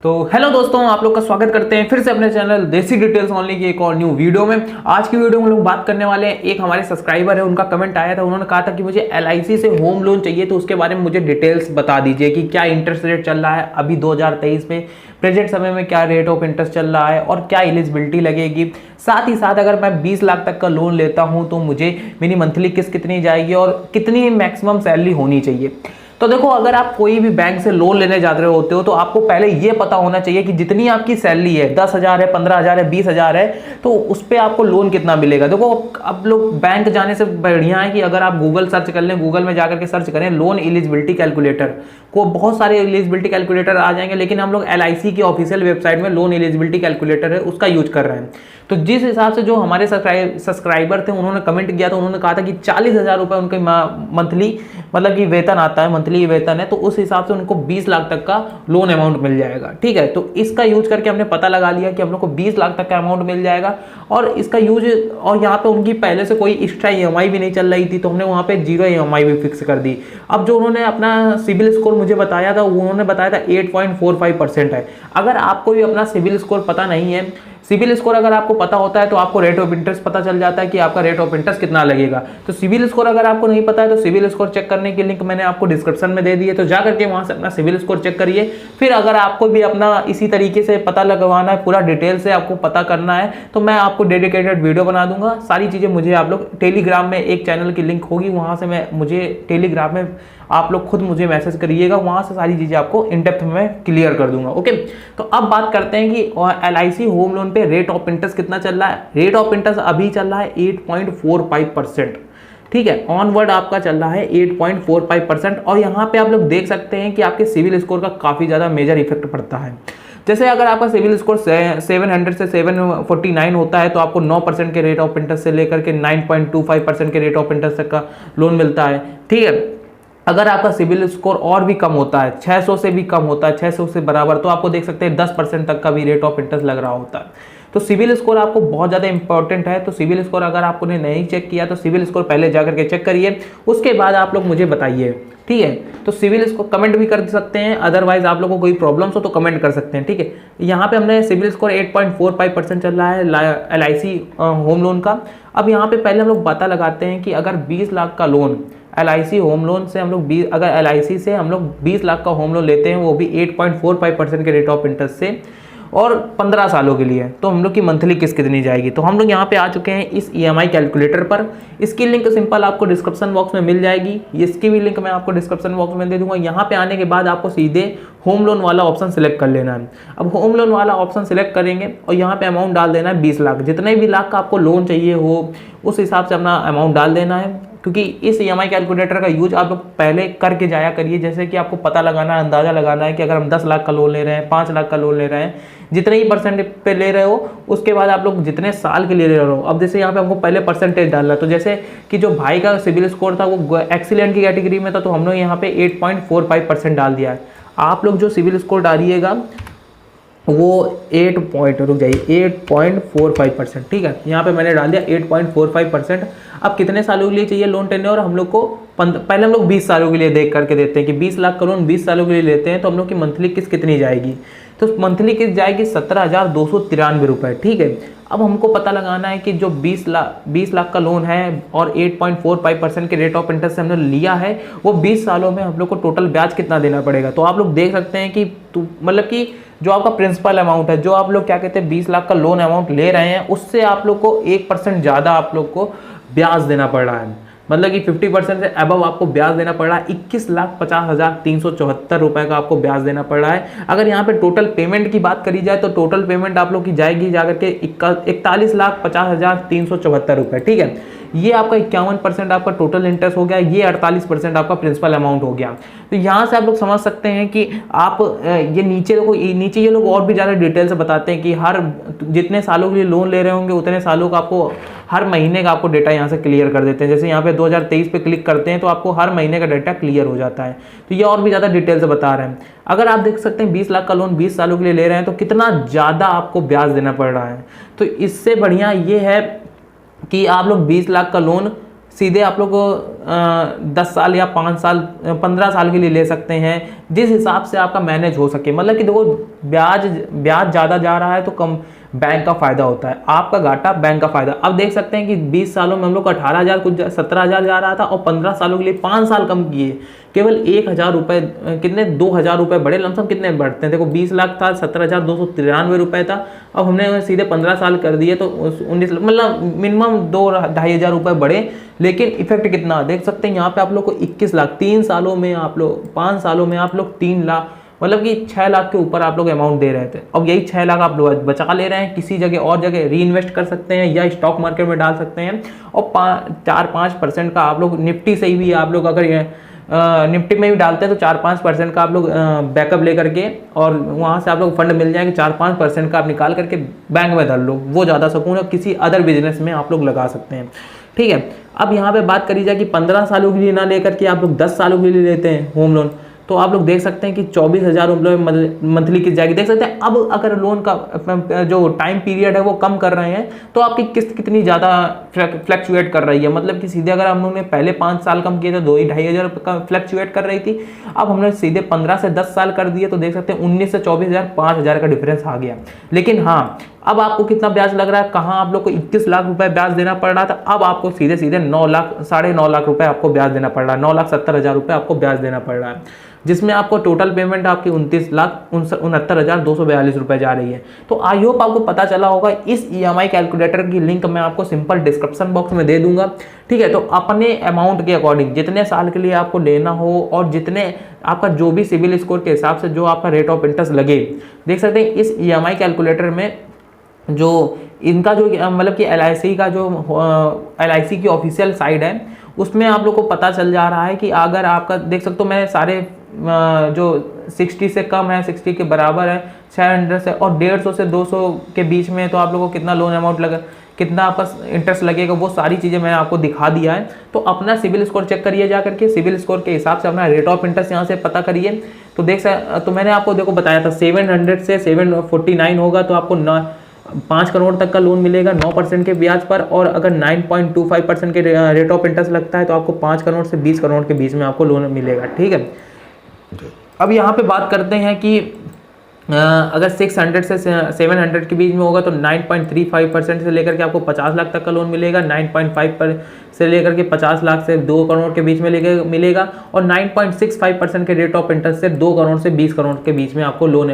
तो हेलो दोस्तों, आप लोग का स्वागत करते हैं फिर से अपने चैनल देसी डिटेल्स ओनली की एक और न्यू वीडियो में। आज की वीडियो में लोग बात करने वाले हैं, एक हमारे सब्सक्राइबर है, उनका कमेंट आया था। उन्होंने कहा था कि मुझे LIC से होम लोन चाहिए, तो उसके बारे में मुझे डिटेल्स बता दीजिए कि क्या इंटरेस्ट रेट चल रहा है अभी 2023 में, प्रेजेंट समय में क्या रेट ऑफ इंटरेस्ट चल रहा है और क्या एलिजिबिलिटी लगेगी। साथ ही साथ अगर मैं 20 लाख तक का लोन लेता हूँ तो मुझे मेरी मंथली किस्त कितनी जाएगी और कितनी मैक्सिमम सैलरी होनी चाहिए। तो देखो, अगर आप कोई भी बैंक से लोन लेने जा रहे होते हो तो आपको पहले ये पता होना चाहिए कि जितनी आपकी सैलरी है, 10,000 है, 15,000 है, 20,000 है, तो उस पर आपको लोन कितना मिलेगा। देखो, अब लोग बैंक जाने से बढ़िया है कि अगर आप गूगल सर्च कर लें, गूगल में जाकर के सर्च करें लोन एलिजिबिलिटी कैलकुलेटर, को बहुत सारे एलिजिबिलिटी कैलकुलेटर आ जाएंगे, लेकिन हम लोग LIC की ऑफिशियल वेबसाइट में लोन एलिजिबिलिटी कैलकुलेटर है उसका यूज कर रहे हैं। तो जिस हिसाब से जो हमारे सब्सक्राइबर थे उन्होंने कमेंट किया, तो उन्होंने कहा था कि 40,000 रुपये उनके मंथली मतलब कि वेतन आता है, मंथली वेतन है, तो उस हिसाब से उनको 20 लाख तक का लोन अमाउंट मिल जाएगा। ठीक है, तो इसका यूज करके हमने पता लगा लिया कि हम लोग को 20 लाख तक का अमाउंट मिल जाएगा। और इसका यूज, और यहाँ पे उनकी पहले से कोई एक्स्ट्रा EMI भी नहीं चल रही थी, तो हमने वहाँ पे 0 EMI भी फिक्स कर दी। अब जो उन्होंने अपना सिविल स्कोर मुझे बताया था, उन्होंने बताया था 8.45% है। अगर आपको भी अपना सिविल स्कोर पता नहीं है, सिविल स्कोर अगर आपको पता होता है तो आपको रेट ऑफ इंटरेस्ट पता चल जाता है कि आपका रेट ऑफ इंटरेस्ट कितना लगेगा। तो सिविल स्कोर अगर आपको नहीं पता है तो सिविल स्कोर चेक करने की लिंक मैंने आपको डिस्क्रिप्शन में दे दी है, तो जा करके वहां से अपना सिविल स्कोर चेक करिए। फिर अगर आपको भी अपना इसी तरीके से पता लगवाना है, पूरा डिटेल से आपको पता करना है, तो मैं आपको डेडिकेटेड वीडियो बना दूंगा। सारी चीज़ें मुझे आप लोग टेलीग्राम में एक चैनल की लिंक होगी, वहाँ से मुझे टेलीग्राम में आप लोग खुद मुझे मैसेज करिएगा, वहाँ से सारी चीज़ें आपको इन डेप्थ में क्लियर कर दूंगा। ओके, तो अब बात करते हैं कि LIC होम लोन पे रेट ऑफ इंटरेस्ट कितना चल रहा है। रेट ऑफ इंटरेस्ट अभी चल रहा है 8.45%। ठीक है, ऑनवर्ड आपका चल रहा है 8.45%। और यहाँ पे आप लोग देख सकते हैं कि आपके सिविल स्कोर का काफ़ी ज़्यादा मेजर इफेक्ट पड़ता है। जैसे अगर आपका सिविल स्कोर 700 से 749 होता है तो आपको 9% के रेट ऑफ इंटरेस्ट से लेकर के 9.25% के रेट ऑफ इंटरेस्ट तक का लोन मिलता है। ठीक है, अगर आपका सिविल स्कोर और भी कम होता है, 600 से भी कम होता है, 600 से बराबर, तो आपको देख सकते हैं 10% तक का भी रेट ऑफ इंटरेस्ट लग रहा होता है। तो सिविल स्कोर आपको बहुत ज़्यादा इंपॉर्टेंट है। तो सिविल स्कोर अगर आपने नहीं चेक किया तो सिविल स्कोर पहले जाकर के चेक करिए, उसके बाद आप लोग मुझे बताइए। ठीक है, तो सिविल स्कोर कमेंट भी कर सकते हैं, अदरवाइज आप लोगों को कोई प्रॉब्लम्स हो तो कमेंट कर सकते हैं। ठीक है, यहाँ पे हमने सिविल स्कोर 8.45% चल रहा है LIC होम लोन का। अब यहाँ पे पहले हम लोग पता लगाते हैं कि अगर 20 लाख का लोन LIC होम लोन से हम लोग अगर LIC से हम लोग 20 लाख का होम लोन लेते हैं, वो भी 8.45% के रेट ऑफ इंटरेस्ट से, और 15 सालों के लिए, तो हम लोग की मंथली किस्त कितनी जाएगी। तो हम लोग यहाँ पे आ चुके हैं इस EMI कैलकुलेटर पर। इसकी लिंक सिंपल आपको डिस्क्रिप्शन बॉक्स में मिल जाएगी, इसकी भी लिंक मैं आपको डिस्क्रिप्शन बॉक्स में दे दूंगा। यहाँ पे आने के बाद आपको सीधे होम लोन वाला ऑप्शन सिलेक्ट कर लेना है। अब होम लोन वाला ऑप्शन सिलेक्ट करेंगे और यहाँ पे अमाउंट डाल देना है 20 लाख। जितने भी लाख का आपको लोन चाहिए हो उस हिसाब से अपना अमाउंट डाल देना है, क्योंकि इस EMI कैलकुलेटर का यूज आप लोग पहले करके जाया करिए। जैसे कि आपको पता लगाना है, अंदाजा लगाना है कि अगर हम 10 लाख का लोन ले रहे हैं, 5 लाख का लोन ले रहे हैं, जितने ही परसेंट पे ले रहे हो, उसके बाद आप लोग जितने साल के लिए ले रहे हो। अब जैसे यहाँ पे हमको पहले परसेंटेज डालना है, तो जैसे कि जो भाई का सिविल स्कोर था वो एक्सीलेंट की कैटेगरी में था, तो हम लोग यहाँ पे 8.45% डाल दिया है। आप लोग जो सिविल स्कोर डालिएगा वो 8.45%। ठीक है, यहाँ पे मैंने डाल दिया 8.45%। अब कितने सालों के लिए चाहिए लोन टेन्योर हम लोग को, पहले हम लोग 20 सालों के लिए देख करके देते हैं कि 20 लाख का लोन 20 सालों के लिए लेते हैं, तो हम लोग की मंथली किस्त कितनी जाएगी। तो मंथली किस्त जाएगी 17,293 रुपये। ठीक है, अब हमको पता लगाना है कि जो 20 लाख का लोन है और 8.45% के रेट ऑफ इंटरेस्ट से हमने लिया है, वो 20 सालों में हम लोग को टोटल ब्याज कितना देना पड़ेगा। तो आप लोग देख सकते हैं कि मतलब कि जो आपका प्रिंसिपल अमाउंट है, जो आप लोग क्या कहते हैं 20 लाख का लोन अमाउंट ले रहे हैं, उससे आप लोग को 1% ज़्यादा आप लोग को ब्याज देना पड़ रहा है। मतलब कि 50% से अबव आपको ब्याज देना पड़ रहा है। 21,50,374 रुपए का आपको ब्याज देना पड़ रहा है। अगर यहाँ पे टोटल पेमेंट की बात करी जाए तो टोटल पेमेंट आप लोग की जाएगी जाकर के 41,50,374 रुपए। ठीक है, ये आपका 51% आपका टोटल इंटरेस्ट हो गया, ये 48% आपका प्रिंसिपल अमाउंट हो गया। तो यहाँ से आप लोग समझ सकते हैं कि आप ये नीचे ये लोग और भी ज़्यादा डिटेल से बताते हैं कि हर जितने सालों के लिए लोन ले रहे होंगे उतने सालों का आपको हर महीने का आपको डेटा यहाँ से क्लियर कर देते हैं। जैसे यहाँ पे 2023 पे क्लिक करते हैं तो आपको हर महीने का डेटा क्लियर हो जाता है। तो ये और भी ज़्यादा डिटेल से बता रहे हैं। अगर आप देख सकते हैं 20 लाख का लोन 20 सालों के लिए ले रहे हैं तो कितना ज़्यादा आपको ब्याज देना पड़ रहा है। तो इससे बढ़िया ये है कि आप लोग 20 लाख का लोन सीधे आप लोग 10 साल या 5 साल 15 साल के लिए ले सकते हैं, जिस हिसाब से आपका मैनेज हो सके। मतलब कि देखो ब्याज ज़्यादा जा रहा है तो कम बैंक का फायदा होता है, आपका घाटा बैंक का फायदा। अब देख सकते हैं कि 20 सालों में हम लोग को 18,000 कुछ 17,000 जा रहा था, और 15 सालों के लिए 5 साल कम किए, केवल 1,000 रुपये, कितने 2,000 रुपये बढ़े। लमसम कितने बढ़ते हैं, देखो 20 लाख था, 17,293 रुपये था, अब हमने सीधे 15 साल कर दिए तो 19, मतलब मिनिमम 2-2,500 रुपये बढ़े। लेकिन इफेक्ट कितना देख सकते हैं यहाँ पे आप लोग को 21 लाख 3 सालों में, आप लोग 5 सालों में आप लोग 3 लाख, मतलब कि 6 लाख के ऊपर आप लोग अमाउंट दे रहे थे। अब यही 6 लाख आप लोग बचा ले रहे हैं, किसी जगह और जगह री इन्वेस्ट कर सकते हैं या स्टॉक मार्केट में डाल सकते हैं, और 4-5% का आप लोग निफ्टी से ही भी आप लोग अगर निफ्टी में भी डालते हैं तो 4-5% का आप लोग बैकअप लेकर के, और वहाँ से आप लोग फंड मिल जाएंगे, 4-5% का आप निकाल करके बैंक में डाल लो, वो ज़्यादा सुकून है। किसी अदर बिजनेस में आप लोग लगा सकते हैं, ठीक है। अब यहाँ पे बात करी जाए कि 15 सालों के लिए ना लेकर के आप लोग 10 सालों के लिए लेते हैं होम लोन, तो आप लोग देख सकते हैं कि 24,000 मंथली की जाएगी। देख सकते हैं अब अगर लोन का जो टाइम पीरियड है वो कम कर रहे हैं तो आपकी किस्त कितनी ज़्यादा फ्लक्चुएट कर रही है। मतलब कि सीधे अगर हम लोगों ने पहले 5 साल कम किए तो 2,000-2,500 का फ्लक्चुएट कर रही थी, अब हमने सीधे 15 से 10 साल कर दिए तो देख सकते हैं 19 से 24,000 5,000 का डिफरेंस आ गया। लेकिन हाँ, अब आपको कितना ब्याज लग रहा है, कहाँ आप लोग को 21 लाख रुपए ब्याज देना पड़ रहा था, अब आपको सीधे सीधे 9 लाख 9.5 लाख रुपए आपको ब्याज देना पड़ रहा है, 9,70,000 रुपए आपको ब्याज देना पड़ रहा है, जिसमें आपको टोटल पेमेंट आपकी 29,69,242 रुपए जा रही है। तो आई होप आपको पता चला होगा। इस EMI कैलकुलेटर की लिंक मैं आपको सिंपल डिस्क्रिप्शन बॉक्स में दे दूंगा, ठीक है। तो अपने अमाउंट के अकॉर्डिंग जितने साल के लिए आपको लेना हो और जितने आपका जो भी सिविल स्कोर के हिसाब से जो आपका रेट ऑफ इंटरेस्ट लगे, देख सकते हैं इस EMI कैलकुलेटर में जो इनका जो मतलब कि LIC का जो LIC की ऑफिशियल साइट है उसमें आप लोग को पता चल जा रहा है कि अगर आपका देख सकते हो, मैं सारे जो 60 से कम है, 60 के बराबर है, 600 से और 150 से 200 के बीच में, तो आप लोगों को कितना लोन अमाउंट लगा, कितना आपका इंटरेस्ट लगेगा, वो सारी चीज़ें मैंने आपको दिखा दिया है। तो अपना सिविल स्कोर चेक करिए जा करके, सिविल स्कोर के हिसाब से अपना रेट ऑफ इंटरेस्ट यहाँ से पता करिए। तो तो मैंने आपको देखो बताया था 700 से 749 होगा तो आपको 5 करोड़ तक का लोन मिलेगा 9% के ब्याज पर, और अगर 9.25% के रेट ऑफ इंटरेस्ट लगता है तो आपको 5 करोड़ से 20 करोड़ के बीच में आपको लोन मिलेगा, ठीक है। अब यहाँ पे बात करते हैं कि अगर 600 से 700 के बीच में होगा तो 9.35% से लेकर के आपको 50 लाख तक का लोन मिलेगा, 9.5 से लेकर के 50 लाख से 2 करोड़ के बीच में मिलेगा, और 9.65% के रेट ऑफ इंटरेस्ट से 2 करोड़ से 20 करोड़ के बीच में आपको लोन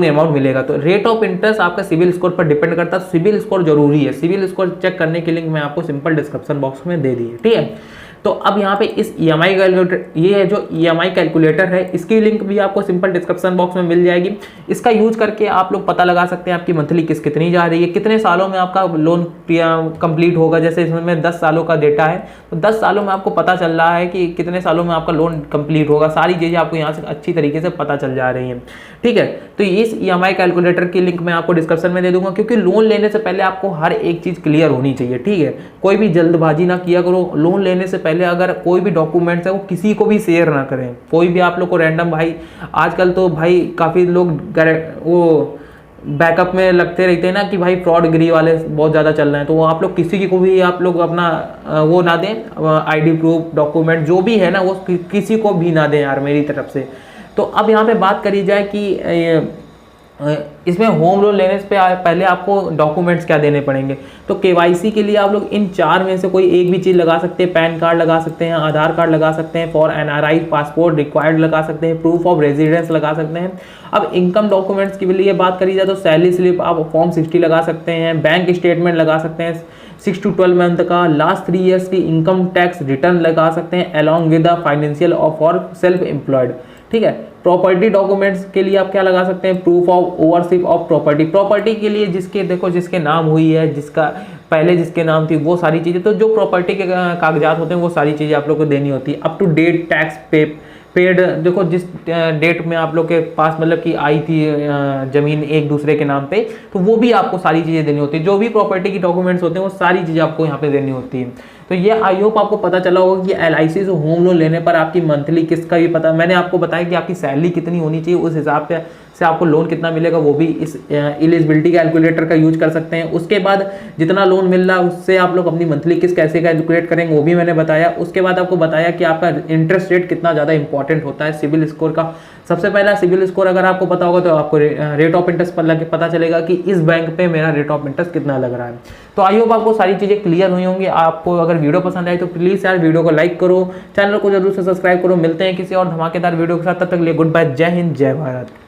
अमाउंट मिलेगा। तो रेट ऑफ इंटरेस्ट आपका सिविल स्कोर पर डिपेंड करता है। सिविल स्कोर जरूरी है, सिविल स्कोर चेक करने की लिंक मैं आपको सिंपल डिस्क्रिप्शन बॉक्स में दे दी है, ठीक है। तो अब यहाँ पे इस EMI कैलकुलेटर, ये है जो EMI कैलकुलेटर है, इसकी लिंक भी आपको सिंपल डिस्क्रिप्शन बॉक्स में मिल जाएगी। इसका यूज करके आप लोग पता लगा सकते हैं आपकी मंथली किस्त कितनी जा रही है, कितने सालों में आपका लोन कंप्लीट होगा। जैसे इसमें 10 सालों का डेटा है तो 10 सालों में आपको पता चल रहा है कि कितने सालों में आपका लोन कंप्लीट होगा। सारी चीज़ें आपको यहाँ से अच्छी तरीके से पता चल जा रही हैं, ठीक है। तो इस EMI कैलकुलेटर की लिंक मैं आपको डिस्क्रिप्शन में दे दूंगा, क्योंकि लोन लेने से पहले आपको हर एक चीज़ क्लियर होनी चाहिए, ठीक है। कोई भी जल्दबाजी ना किया करो। लोन लेने से पहले अगर कोई भी डॉक्यूमेंट्स है वो किसी को भी शेयर ना करें, कोई भी आप लोग को रैंडम, भाई आजकल तो भाई काफ़ी लोग वो बैकअप में लगते रहते हैं ना कि भाई फ्रॉडगिरी वाले बहुत ज़्यादा चल रहे हैं, तो वो आप लोग किसी को भी आप लोग अपना वो ना दें, ID प्रूफ डॉक्यूमेंट जो भी है ना वो किसी को भी ना दें यार, मेरी तरफ से। तो अब यहाँ पे बात करी जाए कि इसमें होम लोन लेने से पहले आपको डॉक्यूमेंट्स क्या देने पड़ेंगे। तो KYC के लिए आप लोग इन 4 में से कोई एक भी चीज़ लगा सकते हैं। पैन कार्ड लगा सकते हैं, आधार कार्ड लगा सकते हैं, फॉर NRI पासपोर्ट रिक्वायर्ड लगा सकते हैं, प्रूफ ऑफ रेजिडेंस लगा सकते हैं। अब इनकम डॉक्यूमेंट्स के लिए बात करी जाए तो सैलरी स्लिप आप फॉर्म 60 लगा सकते हैं, बैंक स्टेटमेंट लगा सकते हैं 6 to 12 मंथ का, लास्ट 3 ईयर्स की इनकम टैक्स रिटर्न लगा सकते हैं along with the financial of for self employed, ठीक है। प्रॉपर्टी डॉक्यूमेंट्स के लिए आप क्या लगा सकते हैं, proof of ownership of property. Property के लिए जिसके नाम हुई है, जिसका पहले जिसके नाम थी, वो सारी चीज़ें, तो जो प्रॉपर्टी के कागजात होते हैं वो सारी चीज़ें आप लोग को देनी होती है। Up to date tax paid, देखो जिस डेट में आप लोग के पास मतलब कि आई थी ज़मीन एक दूसरे के नाम पे, तो वो भी आपको सारी चीज़ें देनी होती है। जो भी प्रॉपर्टी की डॉक्यूमेंट्स होते हैं वो सारी चीज़ें आपको यहाँ पे देनी होती है। तो ये आई होप आपको पता चला होगा कि LIC से होम लोन लेने पर आपकी मंथली किस्त का भी पता, मैंने आपको बताया कि आपकी सैलरी कितनी होनी चाहिए, उस हिसाब से आपको लोन कितना मिलेगा वो भी इस एलिजिबिलिटी कैलकुलेटर का यूज कर सकते हैं। उसके बाद जितना लोन मिल रहा है उससे आप लोग अपनी मंथली किस्त कैसे कैलकुलेट करेंगे वो भी मैंने बताया। उसके बाद आपको बताया कि आपका इंटरेस्ट रेट कितना ज़्यादा इंपॉर्टेंट होता है सिविल स्कोर का। सबसे पहला सिविल स्कोर अगर आपको पता होगा तो आपको रेट ऑफ इंटरेस्ट पर लगे पता चलेगा कि इस बैंक पे मेरा रेट ऑफ इंटरेस्ट कितना लग रहा है। तो आई होप आपको सारी चीज़ें क्लियर हुई होंगी। आपको अगर वीडियो पसंद आए तो प्लीज़ यार वीडियो को लाइक करो, चैनल को जरूर से सब्सक्राइब करो। मिलते हैं किसी और धमाकेदार वीडियो के साथ, तब तक के लिए गुड बाय, जय हिंद, जय भारत।